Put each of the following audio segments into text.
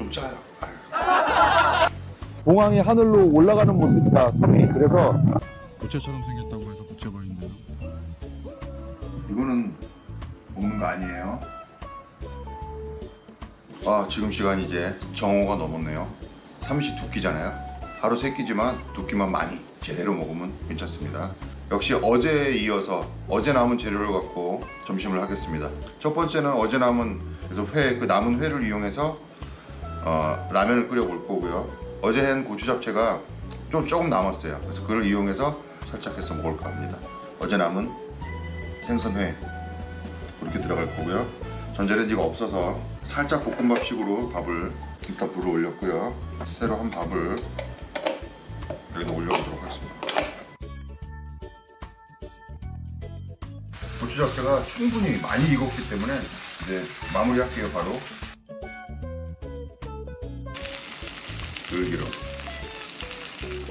좀 짜요. 봉황이 하늘로 올라가는 모습이다, 섬이. 그래서 부채처럼 생겼다고 해서 부채거인데요. 이거는 먹는 거 아니에요. 지금 시간이 이제 정오가 넘었네요. 삼시 두 끼잖아요. 하루 세 끼지만 두 끼만 많이 제대로 먹으면 괜찮습니다. 역시 어제에 이어서 어제 남은 재료를 갖고 점심을 하겠습니다. 첫 번째는 어제 남은 그 남은 회를 이용해서 라면을 끓여 볼 거고요. 어제 한 고추 잡채가 조금 남았어요. 그래서 그걸 이용해서 살짝 해서 먹을까 합니다. 어제 남은 생선회 그렇게 들어갈 거고요. 전자레인지가 없어서 살짝 볶음밥식으로 밥을 일단 불을 올렸고요. 새로 한 밥을 여기다 올려보도록 하겠습니다. 고추 잡채가 충분히 많이 익었기 때문에 이제 마무리할게요. 바로 들기름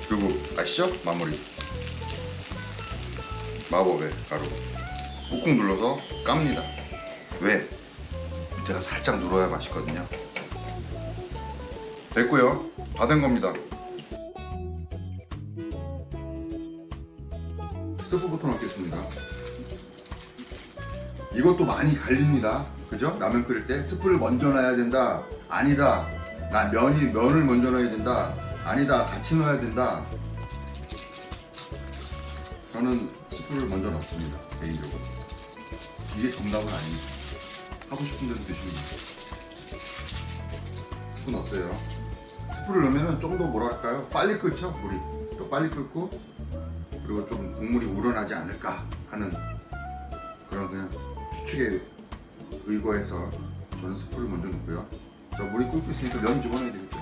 그리고 아시죠? 마무리 마법의 가루 꾹꾹 눌러서 깝니다. 왜? 밑에가 살짝 눌어야 맛있거든요. 됐고요. 다 된 겁니다. 스프부터 넣겠습니다. 이것도 많이 갈립니다. 그죠? 라면 끓일 때 스프를 먼저 넣어야 된다. 아니다. 면을 먼저 넣어야 된다. 아니다. 같이 넣어야 된다. 저는 스프를 먼저 넣습니다. 개인적으로. 이게 정답은 아닙니다. 하고 싶은 대로 드시면 돼요. 스프 넣었어요. 스프를 넣으면 좀 더 뭐랄까요? 빨리 끓죠? 물이. 또 빨리 끓고 그리고 좀 국물이 우러나지 않을까 하는 그런 그냥 추측에 의거해서 저는 스프를 먼저 넣고요. 자, 물이 끓고 있으니까 면 집어넣어야 되겠죠?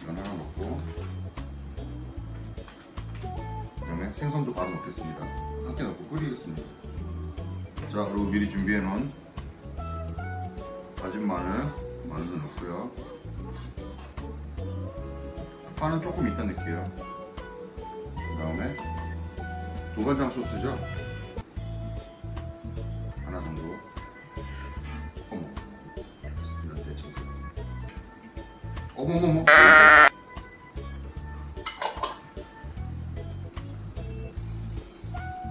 면 하나 넣고 그 다음에 생선도 바로 넣겠습니다. 함께 넣고 끓이겠습니다. 자, 그리고 미리 준비해 놓은 다진 마늘도 넣고요. 파는 조금 이따 넣을게요. 그 다음에 두반장 소스죠? 하나 정도. 어머, 이런 대청소. 어머머머.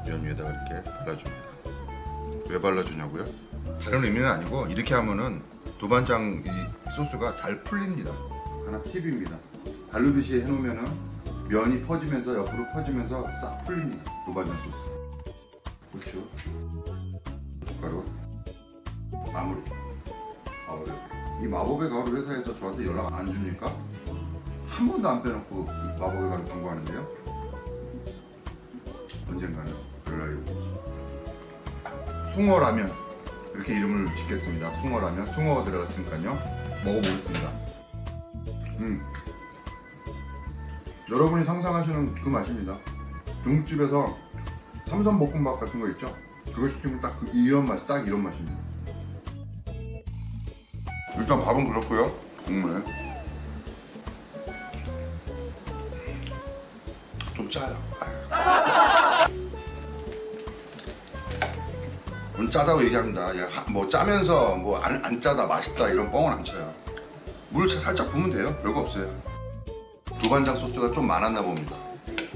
면 위에다가 이렇게 발라줍니다. 왜 발라주냐고요? 다른 의미는 아니고 이렇게 하면은 두반장 이 소스가 잘 풀립니다. 하나 팁입니다. 달르듯이 해놓으면은 면이 퍼지면서 옆으로 퍼지면서 싹 풀립니다. 두반장 소스. 고추, 고춧가루, 마무리. 이 마법의 가루 회사에서 저한테 연락 안 줍니까? 한 번도 안 빼놓고 마법의 가루 광고하는데요. 언젠가는 연락이 숭어라면 이렇게 이름을 짓겠습니다. 숭어라면. 숭어가 들어갔으니까요. 먹어보겠습니다. 여러분이 상상하시는 그 맛입니다. 중국집에서 삼선볶음밥 같은 거 있죠? 그거 시키면 딱 이런 맛, 딱 이런 맛입니다. 일단 밥은 그렇고요. 국물에 좀 짜요. 짜다고 얘기합니다. 뭐 짜면서 뭐 안 짜다 맛있다 이런 뻥은 안 쳐요. 물 살짝 부으면 돼요. 별거 없어요. 두반장 소스가 좀 많았나 봅니다.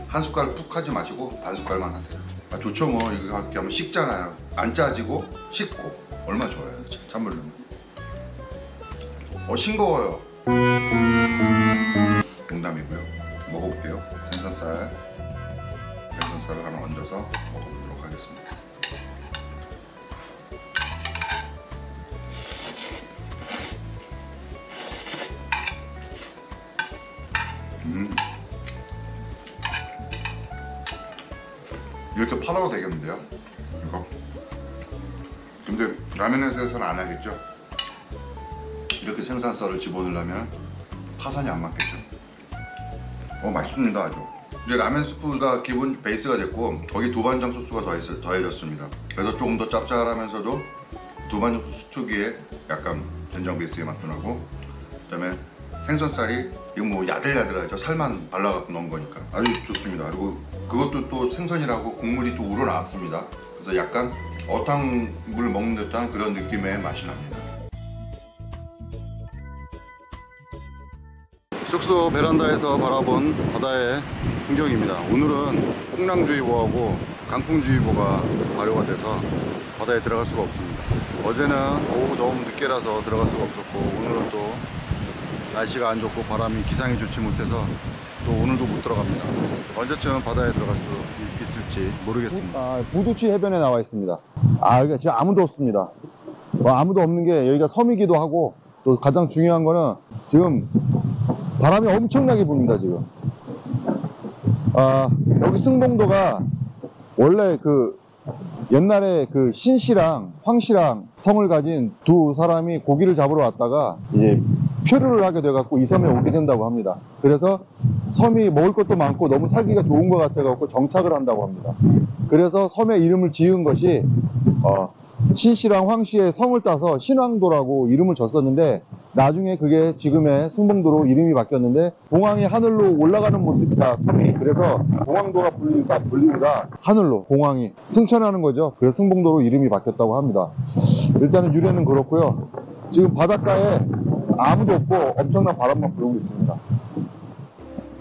한 숟갈 푹 하지 마시고 반 숟갈만 하세요. 좋죠. 뭐 이거 이렇게 하면 식잖아요. 안 짜지고 식고 얼마나 좋아요. 찬물로. 싱거워요. 농담이고요. 먹어볼게요. 생선살을 하나 얹어서 먹어보도록 하겠습니다. 이렇게 팔아도 되겠는데요? 이거. 근데 라면에서는 안 하겠죠? 이렇게 생선살을 집어넣으려면 파선이 안 맞겠죠? 맛있습니다. 아주. 이제 라면 스프가 기본 베이스가 됐고 거기 두반장 소스가 더해졌습니다. 그래서 조금 더 짭짤하면서도 두반장 소스 특유의 약간 된장 베이스의 맛도 나고, 그 다음에 생선살이 이거 뭐 야들야들하죠. 살만 발라갖고 넣은 거니까 아주 좋습니다. 그리고 그것도 또 생선이라고 국물이 또 우러나왔습니다. 그래서 약간 어탕물 먹는 듯한 그런 느낌의 맛이 납니다. 숙소 베란다에서 바라본 바다의 풍경입니다. 오늘은 풍랑주의보하고 강풍주의보가 발효가 돼서 바다에 들어갈 수가 없습니다. 어제는 오후 너무 늦게라서 들어갈 수가 없었고, 오늘은 또 날씨가 안 좋고 바람이 기상이 좋지 못해서 또 오늘도 못 들어갑니다. 언제쯤 바다에 들어갈 수 있을지 모르겠습니다. 부두치 해변에 나와 있습니다. 여기가 지금 아무도 없습니다. 아무도 없는 게 여기가 섬이기도 하고, 또 가장 중요한 거는 지금 바람이 엄청나게 붑니다. 지금 여기 승봉도가 원래 옛날에 신씨랑 황씨랑 성을 가진 두 사람이 고기를 잡으러 왔다가 이제 표류를 하게 돼갖고 이 섬에 오게 된다고 합니다. 그래서 섬이 먹을 것도 많고 너무 살기가 좋은 것 같아갖고 정착을 한다고 합니다. 그래서 섬의 이름을 지은 것이 신씨랑 황씨의 성을 따서 신왕도라고 이름을 줬었는데, 나중에 그게 지금의 승봉도로 이름이 바뀌었는데, 봉황이 하늘로 올라가는 모습이다, 섬이. 그래서 봉황도가 불리우다 하늘로 봉황이 승천하는 거죠. 그래서 승봉도로 이름이 바뀌었다고 합니다. 일단은 유래는 그렇고요. 지금 바닷가에 아무도 없고 엄청난 바람만 불고 있습니다.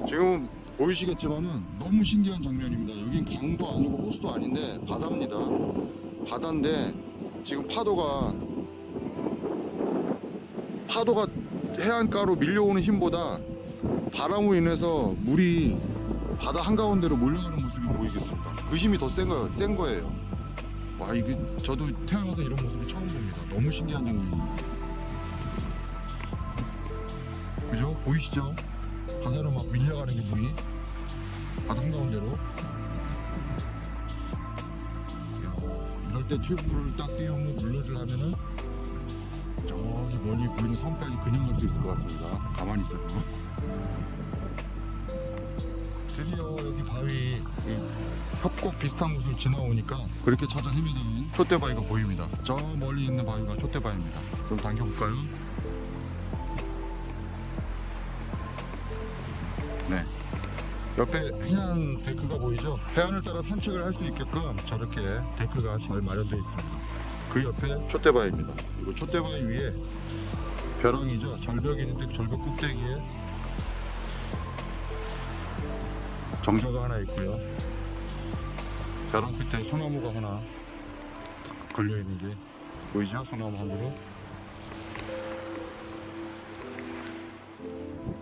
지금 보이시겠지만은 너무 신기한 장면입니다. 여긴 강도 아니고 호수도 아닌데 바다입니다. 바다인데 지금 파도가 해안가로 밀려오는 힘보다 바람으로 인해서 물이 바다 한가운데로 몰려가는 모습이 보이겠습니다. 그 힘이 더 센 거예요. 와, 이게 저도 태어나서 이런 모습을 처음 봅니다. 너무 신기한 장면입니다. 그죠? 보이시죠? 바다로 막 밀려가는 게 물이 바다 한가운데로. 이럴 때 튜브를 딱 띄우고 눌러를 하면은 저기 멀리 보이는 섬까지 그냥 갈 수 있을 것 같습니다. 가만히 있어도. 드디어 여기 바위 협곡 비슷한 곳을 지나오니까 그렇게 찾아 헤매는 촛대바위가 보입니다. 저 멀리 있는 바위가 촛대바위입니다. 좀 당겨볼까요? 네. 옆에 해안 데크가 보이죠? 해안을 따라 산책을 할 수 있게끔 저렇게 데크가 잘 마련되어 있습니다. 그 옆에 촛대바위입니다. 그리고 촛대바위 위에 벼랑이죠. 절벽이 있는데 절벽 꼭대기에 정자가 하나 있고요. 벼랑 끝에 소나무가 하나 걸려있는 게 보이죠? 소나무 한 그루.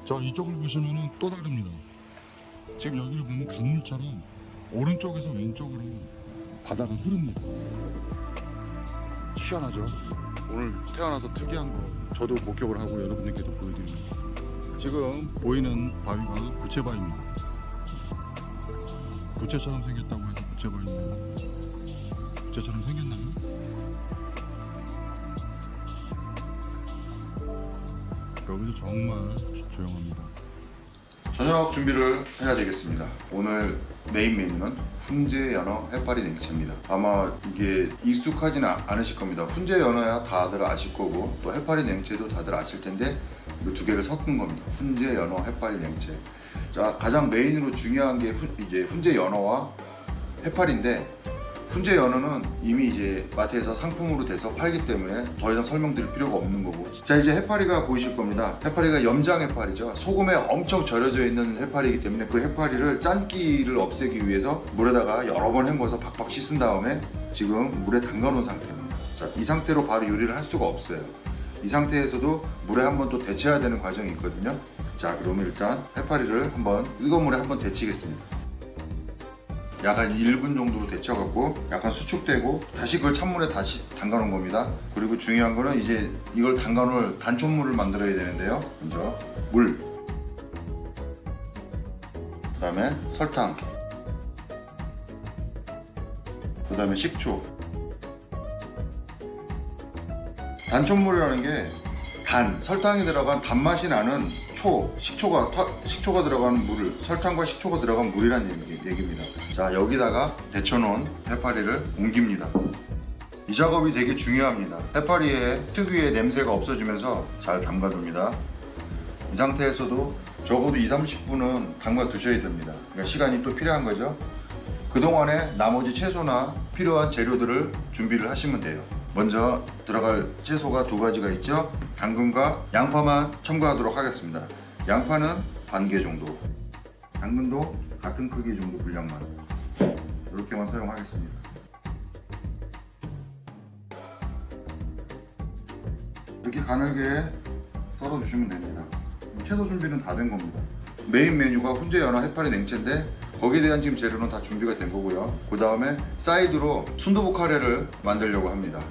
저 이쪽을 보시면은 또 다릅니다. 지금 여기를 보면 강물처럼 오른쪽에서 왼쪽으로 바다가 흐릅니다. 희한하죠? 오늘 태어나서 특이한 거 저도 목격을 하고 여러분들께도 보여드리는 것 같습니다. 지금 보이는 바위가 부채바위입니다. 부채처럼 생겼다고 해서 부채바위인데요. 부채처럼 생겼나요? 여기도 정말 조용합니다. 저녁 준비를 해야 되겠습니다. 오늘 메인 메뉴는 훈제 연어 해파리 냉채입니다. 아마 이게 익숙하지는 않으실 겁니다. 훈제 연어야 다들 아실 거고, 또 해파리 냉채도 다들 아실 텐데 이 두 개를 섞은 겁니다. 훈제 연어 해파리 냉채. 자, 가장 메인으로 중요한 게 이제 훈제 연어와 해파리인데, 훈제 연어는 이미 이제 마트에서 상품으로 돼서 팔기 때문에 더 이상 설명드릴 필요가 없는 거고, 자, 이제 해파리가 보이실 겁니다. 해파리가 염장 해파리죠. 소금에 엄청 절여져 있는 해파리이기 때문에 그 해파리를 짠기를 없애기 위해서 물에다가 여러 번 헹궈서 박박 씻은 다음에 지금 물에 담가 놓은 상태입니다. 자, 이 상태로 바로 요리를 할 수가 없어요. 이 상태에서도 물에 한번 또 데쳐야 되는 과정이 있거든요. 자, 그러면 일단 해파리를 한번 뜨거운 물에 한번 데치겠습니다. 약 한 1분 정도로 데쳐갖고 약간 수축되고 다시 그걸 찬물에 다시 담가 놓은 겁니다. 그리고 중요한 거는 이제 이걸 담가 놓을 단촛물을 만들어야 되는데요. 먼저 물, 그 다음에 설탕, 그 다음에 식초. 단촛물이라는 게 설탕이 들어간 단맛이 나는 식초가 들어가는 물, 설탕과 식초가 들어간 물이라는 얘기입니다. 자, 여기다가 데쳐놓은 해파리를 옮깁니다. 이 작업이 되게 중요합니다. 해파리의 특유의 냄새가 없어지면서 잘 담가둡니다. 이 상태에서도 적어도 2-30분은 담가 두셔야 됩니다. 그러니까 시간이 또 필요한 거죠. 그동안에 나머지 채소나 필요한 재료들을 준비를 하시면 돼요. 먼저 들어갈 채소가 두 가지가 있죠. 당근과 양파만 첨가하도록 하겠습니다. 양파는 반 개 정도, 당근도 같은 크기 정도 분량만 이렇게만 사용하겠습니다. 이렇게 가늘게 썰어 주시면 됩니다. 채소 준비는 다 된 겁니다. 메인 메뉴가 훈제 연어 해파리 냉채인데 거기에 대한 지금 재료는 다 준비가 된 거고요. 그 다음에 사이드로 순두부 카레를 만들려고 합니다.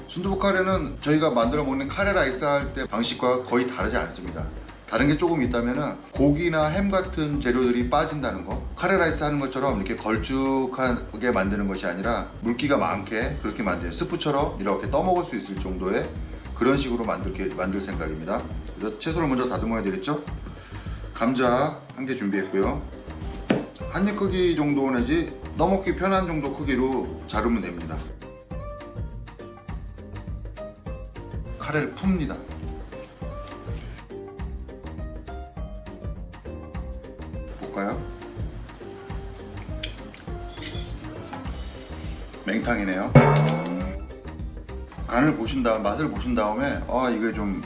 순두부 카레는 저희가 만들어 먹는 카레 라이스 할 때 방식과 거의 다르지 않습니다. 다른 게 조금 있다면 고기나 햄 같은 재료들이 빠진다는 거. 카레 라이스 하는 것처럼 이렇게 걸쭉하게 만드는 것이 아니라 물기가 많게 그렇게 만드는 스프처럼 이렇게 떠먹을 수 있을 정도의 그런 식으로 만들 생각입니다. 그래서 채소를 먼저 다듬어야 되겠죠. 감자 한 개 준비했고요. 한입 크기 정도 내지 떠먹기 편한 정도 크기로 자르면 됩니다. 카레를 풉니다. 볼까요? 맹탕이네요. 간을 보신 다음, 맛을 보신 다음에 이게 좀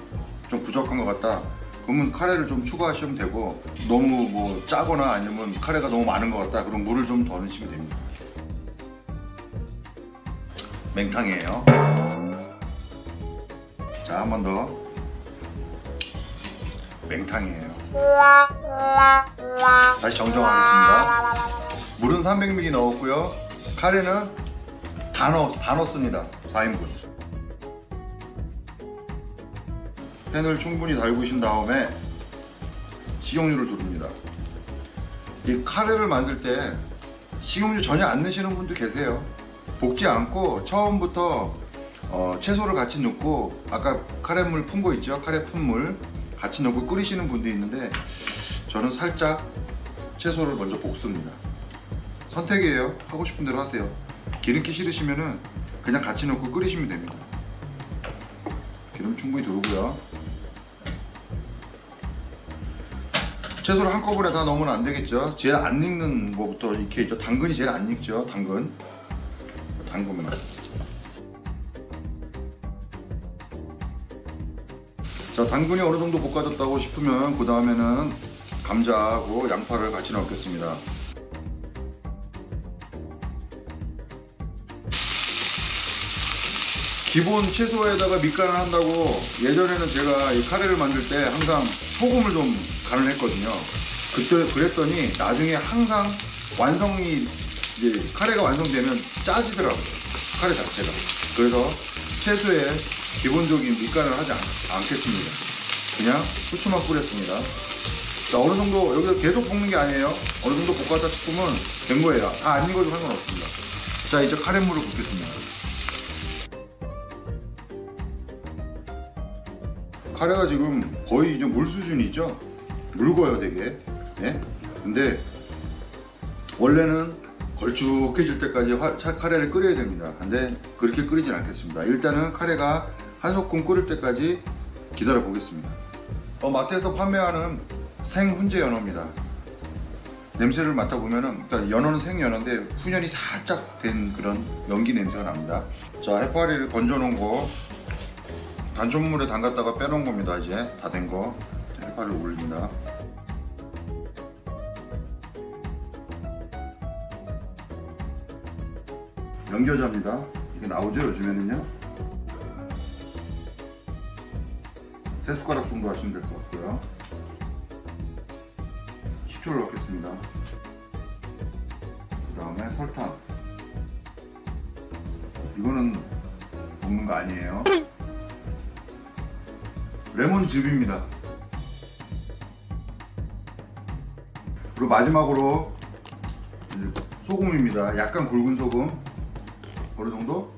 부족한 것 같다. 그러면 카레를 좀 추가하시면 되고, 너무 뭐 짜거나 아니면 카레가 너무 많은 것 같다. 그럼 물을 좀 더 넣으시면 됩니다. 맹탕이에요. 자, 한 번 더. 맹탕이에요. 다시 정정하겠습니다. 물은 300ml 넣었고요. 카레는 다 넣습니다. 4인분. 팬을 충분히 달구신 다음에 식용유를 두릅니다. 이 카레를 만들 때 식용유 전혀 안 넣으시는 분도 계세요. 볶지 않고 처음부터 채소를 같이 넣고 아까 카레물 푼 거 있죠? 카레 푼 물 같이 넣고 끓이시는 분도 있는데 저는 살짝 채소를 먼저 볶습니다. 선택이에요. 하고 싶은 대로 하세요. 기름기 싫으시면은 그냥 같이 넣고 끓이시면 됩니다. 기름 충분히 두르고요. 채소를 한꺼번에 다 넣으면 안 되겠죠. 제일 안 익는 거부터 이렇게 있죠. 당근이 제일 안 익죠. 당근만. 자, 당근이 어느 정도 볶아졌다고 싶으면 그 다음에는 감자하고 양파를 같이 넣겠습니다. 기본 채소에다가 밑간을 한다고 예전에는 제가 이 카레를 만들 때 항상 소금을 좀 간을 했거든요. 그때 그랬더니 나중에 항상 완성이 이제 카레가 완성되면 짜지더라고요. 카레 자체가. 그래서 채소에 기본적인 밑간을 하지 않겠습니다. 그냥 후추만 뿌렸습니다. 자, 어느 정도 여기서 계속 볶는 게 아니에요. 어느 정도 볶았다 싶으면 된 거예요. 다 안 익어도 상관없습니다. 자, 이제 카레물을 붓겠습니다. 카레가 지금 거의 이제 물 수준이죠? 묽어요, 되게. 네? 근데 원래는 걸쭉해질 때까지 카레를 끓여야 됩니다. 근데 그렇게 끓이진 않겠습니다. 일단은 카레가 한 소끔 끓을 때까지 기다려 보겠습니다. 마트에서 판매하는 생훈제 연어입니다. 냄새를 맡아보면은 일단 연어는 생연어인데 훈연이 살짝 된 그런 연기 냄새가 납니다. 자, 해파리를 건져 놓은 거 단촛물에 담갔다가 빼놓은 겁니다. 이제 다 된 거 해파리를 올립니다. 연겨자입니다. 이게 나오죠, 요즘에는요. 3숟가락 정도 하시면 될 것 같고요. 식초를 넣겠습니다. 그 다음에 설탕. 이거는 먹는 거 아니에요. 레몬즙입니다. 그리고 마지막으로 소금입니다. 약간 굵은 소금 어느 정도?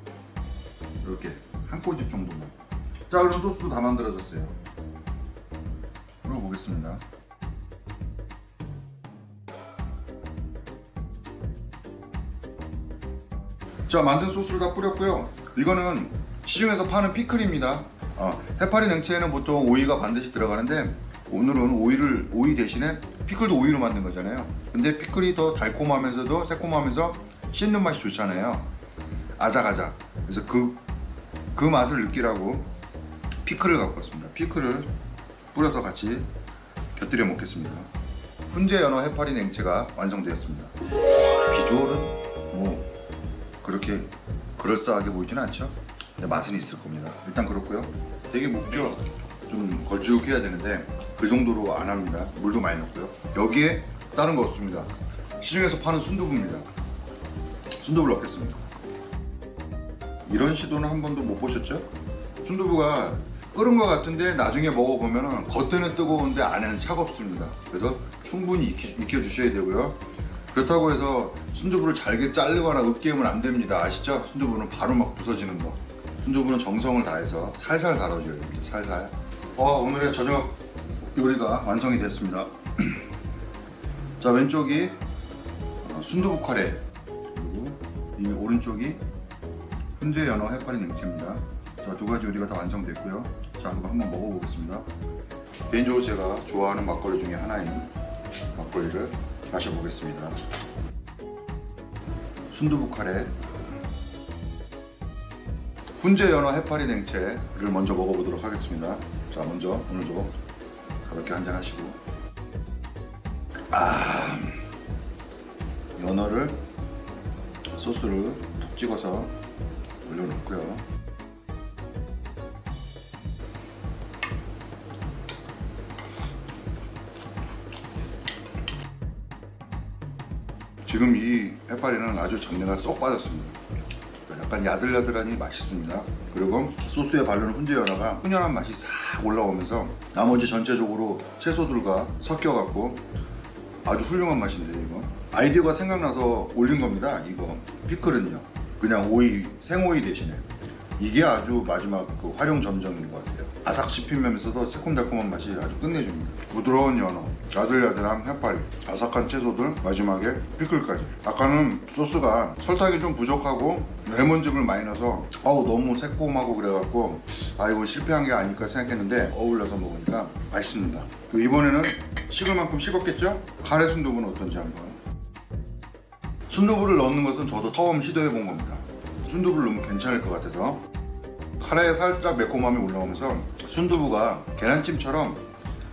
이렇게 한 꼬집 정도만. 자, 그럼 소스도 다 만들어졌어요. 그리고 보겠습니다. 자, 만든 소스를 다 뿌렸고요. 이거는 시중에서 파는 피클입니다. 해파리 냉채에는 보통 오이가 반드시 들어가는데 오늘은 오이 대신에 피클도 오이로 만든 거잖아요. 근데 피클이 더 달콤하면서도 새콤하면서 씹는 맛이 좋잖아요. 아작아작. 그래서 그 맛을 느끼라고 피클을 갖고 왔습니다. 피클을 뿌려서 같이 곁들여 먹겠습니다. 훈제 연어 해파리 냉채가 완성되었습니다. 비주얼은 뭐 그렇게 그럴싸하게 보이진 않죠? 근데 맛은 있을 겁니다. 일단 그렇고요. 되게 묵죠? 좀 걸쭉해야 되는데 그 정도로 안 합니다. 물도 많이 넣고요. 여기에 다른 거 없습니다. 시중에서 파는 순두부입니다. 순두부를 넣겠습니다. 이런 시도는 한 번도 못 보셨죠? 순두부가 끓은 것 같은데 나중에 먹어보면 겉에는 뜨거운데 안에는 차갑습니다. 그래서 충분히 익혀주셔야 되고요. 그렇다고 해서 순두부를 잘게 자르거나 으깨우면 안 됩니다. 아시죠? 순두부는 바로 막 부서지는 거. 순두부는 정성을 다해서 살살 다뤄줘야 됩니다. 살살. 오늘의 저녁 요리가 완성이 됐습니다. 자, 왼쪽이 순두부 카레, 그리고 이 오른쪽이 훈제 연어 해파리 냉채입니다. 자, 두 가지 요리가 다 완성됐고요. 자, 이거 한번 먹어보겠습니다. 개인적으로 제가 좋아하는 막걸리 중에 하나인 막걸리를 마셔보겠습니다. 순두부 카레, 훈제 연어 해파리 냉채를 먼저 먹어보도록 하겠습니다. 자, 먼저 오늘도 가볍게 한잔 하시고, 연어를 소스를 툭 찍어서 올려놓고요. 지금 이 해파리는 아주 잡내가 쏙 빠졌습니다. 약간 야들야들하니 맛있습니다. 그리고 소스에 바르는 훈제 연어가 훈연한 맛이 싹 올라오면서 나머지 전체적으로 채소들과 섞여갖고 아주 훌륭한 맛인데, 이거 아이디어가 생각나서 올린 겁니다. 이거 피클은요, 그냥 오이, 생오이 대신에 이게 아주 마지막 그 활용 점정인 것 같아요. 아삭 씹히면서도 새콤달콤한 맛이 아주 끝내줍니다. 부드러운 연어, 야들야들한 해파리, 아삭한 채소들, 마지막에 피클까지. 아까는 소스가 설탕이 좀 부족하고 레몬즙을 많이 넣어서 너무 새콤하고 그래갖고 이거 실패한 게 아닐까 생각했는데 어울려서 먹으니까 맛있습니다. 이번에는 식을 만큼 식었겠죠? 카레 순두부는 어떤지 한번. 순두부를 넣는 것은 저도 처음 시도해 본 겁니다. 순두부를 넣으면 괜찮을 것 같아서. 카레에 살짝 매콤함이 올라오면서 순두부가 계란찜처럼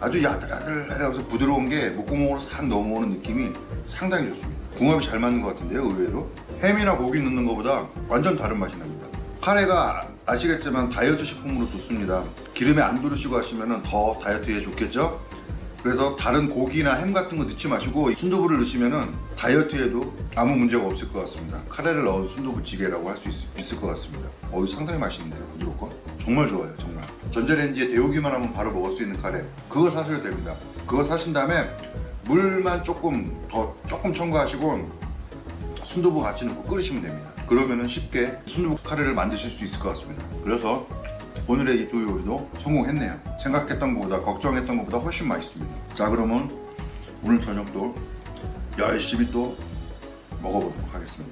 아주 야들야들하면서 부드러운 게 목구멍으로 싹 넘어오는 느낌이 상당히 좋습니다. 궁합이 잘 맞는 것 같은데요, 의외로. 햄이나 고기 넣는 것보다 완전 다른 맛이 납니다. 카레가 아시겠지만 다이어트 식품으로 좋습니다. 기름에 안 두르시고 하시면 더 다이어트에 좋겠죠? 그래서 다른 고기나 햄 같은 거 넣지 마시고 순두부를 넣으시면 다이어트에도 아무 문제가 없을 것 같습니다. 카레를 넣은 순두부찌개라고 할 수 있을 것 같습니다. 상당히 맛있는데요, 부드럽고. 정말 좋아요, 정말. 전자레인지에 데우기만 하면 바로 먹을 수 있는 카레, 그거 사셔야 됩니다. 그거 사신 다음에 물만 조금 첨가하시고 순두부 같이 넣고 끓이시면 됩니다. 그러면은 쉽게 순두부 카레를 만드실 수 있을 것 같습니다. 그래서 오늘의 이 두 요리도 성공했네요. 생각했던 것보다, 걱정했던 것보다 훨씬 맛있습니다. 자, 그러면 오늘 저녁도 열심히 또 먹어보도록 하겠습니다.